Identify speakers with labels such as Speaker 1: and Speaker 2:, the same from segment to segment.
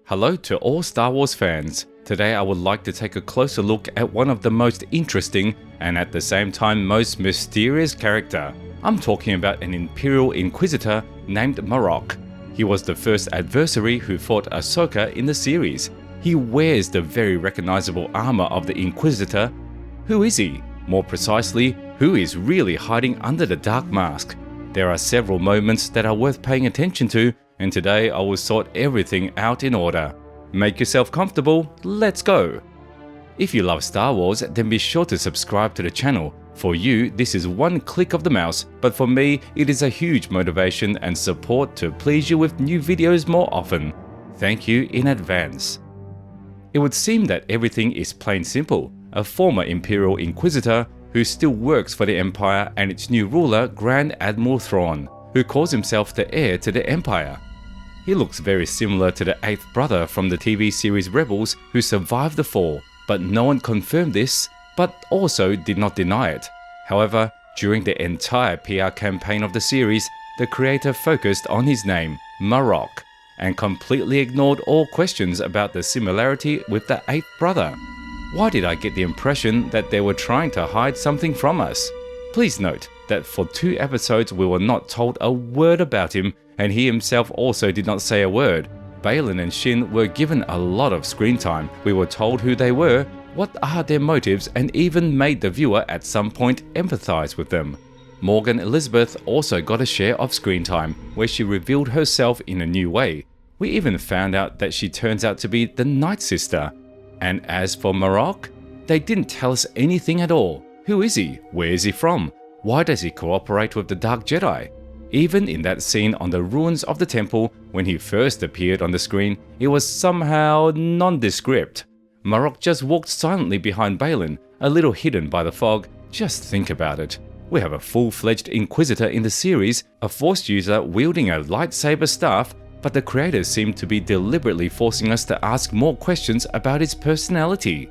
Speaker 1: Hello to all Star Wars fans. Today I would like to take a closer look at one of the most interesting and at the same time most mysterious character. I'm talking about an Imperial Inquisitor named Marrok. He was the first adversary who fought Ahsoka in the series. He wears the very recognizable armor of the Inquisitor. Who is he? More precisely, who is really hiding under the dark mask? There are several moments that are worth paying attention to, and today I will sort everything out in order. Make yourself comfortable, let's go! If you love Star Wars, then be sure to subscribe to the channel. For you, this is one click of the mouse, but for me, it is a huge motivation and support to please you with new videos more often. Thank you in advance. It would seem that everything is plain simple. A former Imperial Inquisitor who still works for the Empire and its new ruler, Grand Admiral Thrawn, who calls himself the heir to the Empire. He looks very similar to the eighth brother from the TV series Rebels who survived the fall, but no one confirmed this, but also did not deny it. However, during the entire PR campaign of the series, the creator focused on his name, Marrok, and completely ignored all questions about the similarity with the eighth brother. Why did I get the impression that they were trying to hide something from us? Please note that for 2 episodes we were not told a word about him, and he himself also did not say a word. Baylan and Shin were given a lot of screen time. We were told who they were, what are their motives, and even made the viewer at some point empathize with them. Morgan Elizabeth also got a share of screen time, where she revealed herself in a new way. We even found out that she turns out to be the Night Sister. And as for Marrok, they didn't tell us anything at all. Who is he? Where is he from? Why does he cooperate with the Dark Jedi? Even in that scene on the ruins of the temple, when he first appeared on the screen, it was somehow nondescript. Marrok just walked silently behind Baylan, a little hidden by the fog. Just think about it. We have a full-fledged Inquisitor in the series, a Force user wielding a lightsaber staff, but the creators seem to be deliberately forcing us to ask more questions about his personality.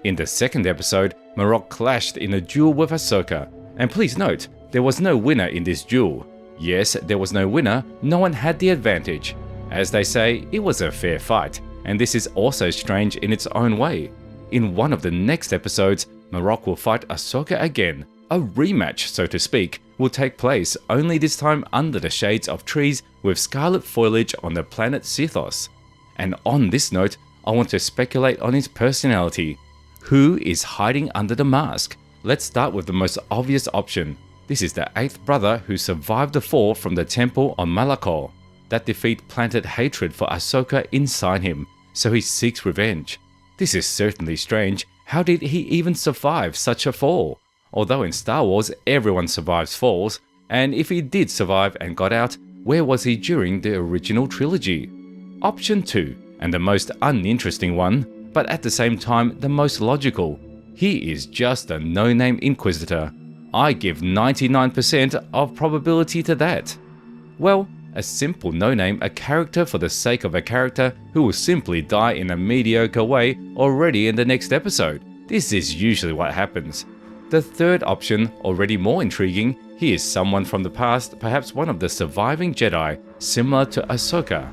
Speaker 1: In the second episode, Marrok clashed in a duel with Ahsoka. And please note, there was no winner in this duel. Yes, there was no winner, no one had the advantage. As they say, it was a fair fight, and this is also strange in its own way. In one of the next episodes, Marrok will fight Ahsoka again. A rematch, so to speak, will take place, only this time under the shades of trees with scarlet foliage on the planet Sithos. And on this note, I want to speculate on his personality. Who is hiding under the mask? Let's start with the most obvious option. This is the eighth brother who survived the fall from the temple on Malachor. That defeat planted hatred for Ahsoka inside him, so he seeks revenge. This is certainly strange. How did he even survive such a fall? Although in Star Wars everyone survives falls, and if he did survive and got out, where was he during the original trilogy? Option 2, and the most uninteresting one, but at the same time the most logical. He is just a no-name Inquisitor. I give 99% of probability to that. Well, a simple no-name, a character for the sake of a character who will simply die in a mediocre way already in the next episode. This is usually what happens. The third option, already more intriguing, he is someone from the past, perhaps one of the surviving Jedi, similar to Ahsoka.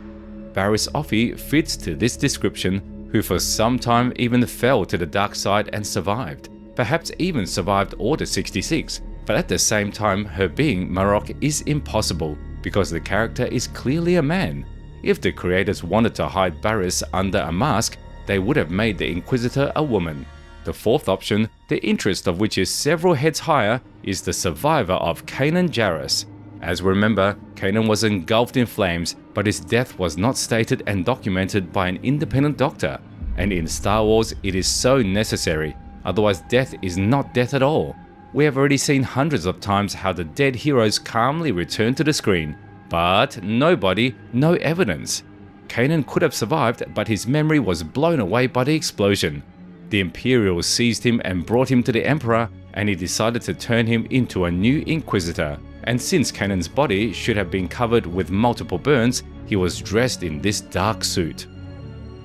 Speaker 1: Barriss Offee fits to this description, who for some time even fell to the dark side and survived. Perhaps even survived Order 66, but at the same time her being Marrok is impossible, because the character is clearly a man. If the creators wanted to hide Barriss under a mask, they would have made the Inquisitor a woman. The fourth option, the interest of which is several heads higher, is the survivor of Kanan Jarrus. As we remember, Kanan was engulfed in flames, but his death was not stated and documented by an independent doctor. And in Star Wars, it is so necessary, otherwise death is not death at all. We have already seen hundreds of times how the dead heroes calmly return to the screen, but nobody, no evidence. Kanan could have survived, but his memory was blown away by the explosion. The Imperials seized him and brought him to the Emperor, and he decided to turn him into a new Inquisitor. And since Kanan's body should have been covered with multiple burns, he was dressed in this dark suit.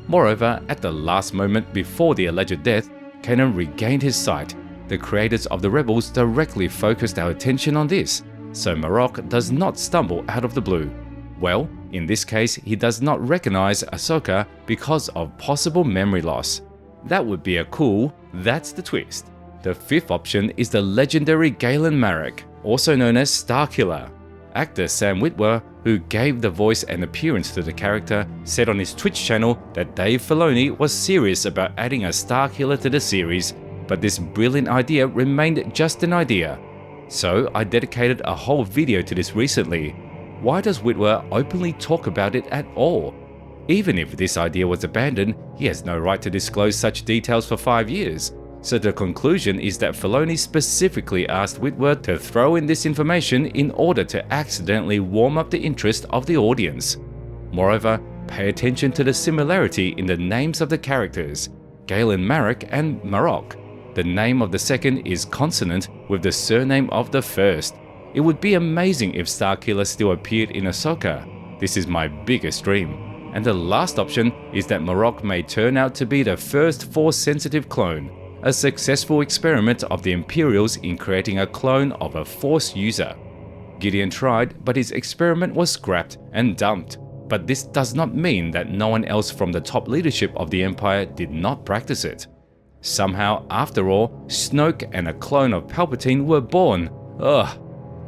Speaker 1: Moreover, at the last moment before the alleged death, Kanan regained his sight. The creators of the Rebels directly focused our attention on this, so Marrok does not stumble out of the blue. Well, in this case, he does not recognize Ahsoka because of possible memory loss. That would be a cool, that's the twist. The fifth option is the legendary Galen Marrok, also known as Starkiller. Actor Sam Witwer, who gave the voice and appearance to the character, said on his Twitch channel that Dave Filoni was serious about adding a Starkiller to the series, but this brilliant idea remained just an idea. So I dedicated a whole video to this recently. Why does Witwer openly talk about it at all? Even if this idea was abandoned, he has no right to disclose such details for 5 years. So the conclusion is that Filoni specifically asked Witwer to throw in this information in order to accidentally warm up the interest of the audience. Moreover, pay attention to the similarity in the names of the characters, Galen Marrok and Marrok. The name of the second is consonant with the surname of the first. It would be amazing if Starkiller still appeared in Ahsoka. This is my biggest dream. And the last option is that Marrok may turn out to be the first Force-sensitive clone, a successful experiment of the Imperials in creating a clone of a Force user. Gideon tried, but his experiment was scrapped and dumped. But this does not mean that no one else from the top leadership of the Empire did not practice it. Somehow, after all, Snoke and a clone of Palpatine were born. Ugh.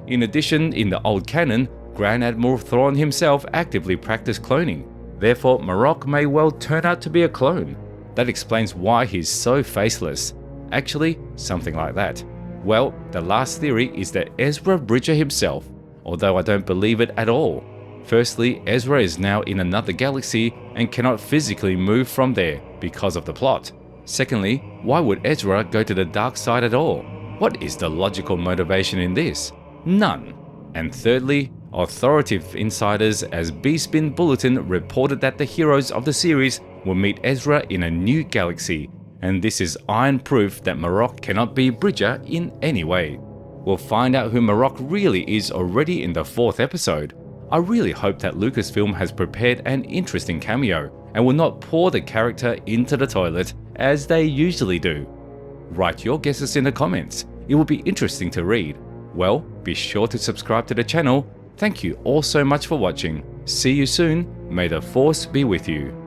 Speaker 1: In addition, in the old canon, Grand Admiral Thrawn himself actively practiced cloning. Therefore, Marrok may well turn out to be a clone. That explains why he's so faceless. Actually, something like that. Well, the last theory is that Ezra Bridger himself, although I don't believe it at all. Firstly, Ezra is now in another galaxy and cannot physically move from there because of the plot. Secondly, why would Ezra go to the dark side at all? What is the logical motivation in this? None. And thirdly, authoritative insiders as B-Spin Bulletin reported that the heroes of the series will meet Ezra in a new galaxy, and this is iron proof that Marrok cannot be Bridger in any way. We'll find out who Marrok really is already in the 4th episode. I really hope that Lucasfilm has prepared an interesting cameo and will not pour the character into the toilet as they usually do. Write your guesses in the comments, it will be interesting to read. Well, be sure to subscribe to the channel. Thank you all so much for watching. See you soon, may the Force be with you.